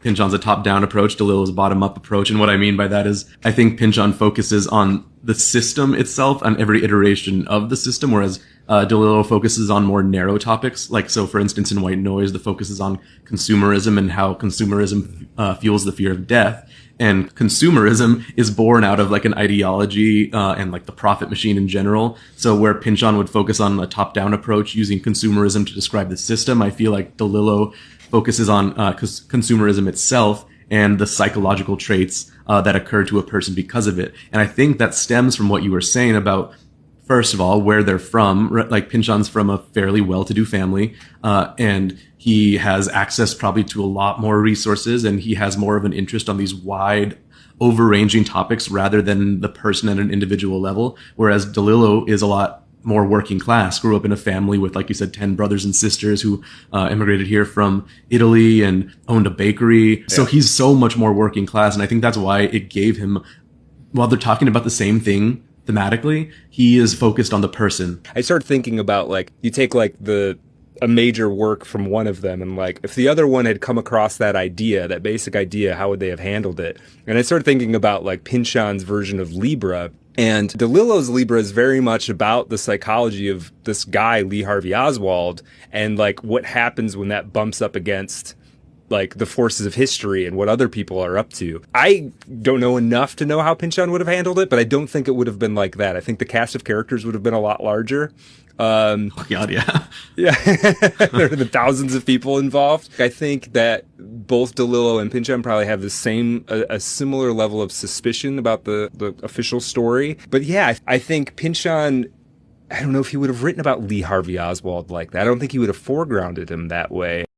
Pynchon's a top-down approach, DeLillo's a bottom-up approach. And what I mean by that is I think Pynchon focuses on the system itself, on every iteration of the system, whereas DeLillo focuses on more narrow topics. Like, so for instance, in White Noise, the focus is on consumerism and how consumerism fuels the fear of death. And consumerism is born out of like an ideology and like the profit machine in general. So where Pynchon would focus on a top-down approach using consumerism to describe the system, I feel like DeLillo focuses on consumerism itself and the psychological traits that occur to a person because of it. And I think that stems from what you were saying about, first of all, where they're from. Like, Pynchon's from a fairly well-to-do family, and he has access probably to a lot more resources, and he has more of an interest on these wide, overranging topics rather than the person at an individual level. Whereas DeLillo is a lot more working class, grew up in a family with, like you said, 10 brothers and sisters who immigrated here from Italy and owned a bakery. Yeah. So he's so much more working class, and I think that's why it gave him, while they're talking about the same thing, thematically, he is focused on the person. I started thinking about, like, you take like a major work from one of them, and like if the other one had come across that idea, that basic idea, how would they have handled it? And I started thinking about like Pynchon's version of Libra. And DeLillo's Libra is very much about the psychology of this guy, Lee Harvey Oswald, and like what happens when that bumps up against like the forces of history and what other people are up to. I don't know enough to know how Pynchon would have handled it, but I don't think it would have been like that. I think the cast of characters would have been a lot larger. Oh God, yeah. Yeah. There have been thousands of people involved. I think that both DeLillo and Pynchon probably have a similar level of suspicion about the official story. But yeah, I think Pynchon, I don't know if he would have written about Lee Harvey Oswald like that. I don't think he would have foregrounded him that way.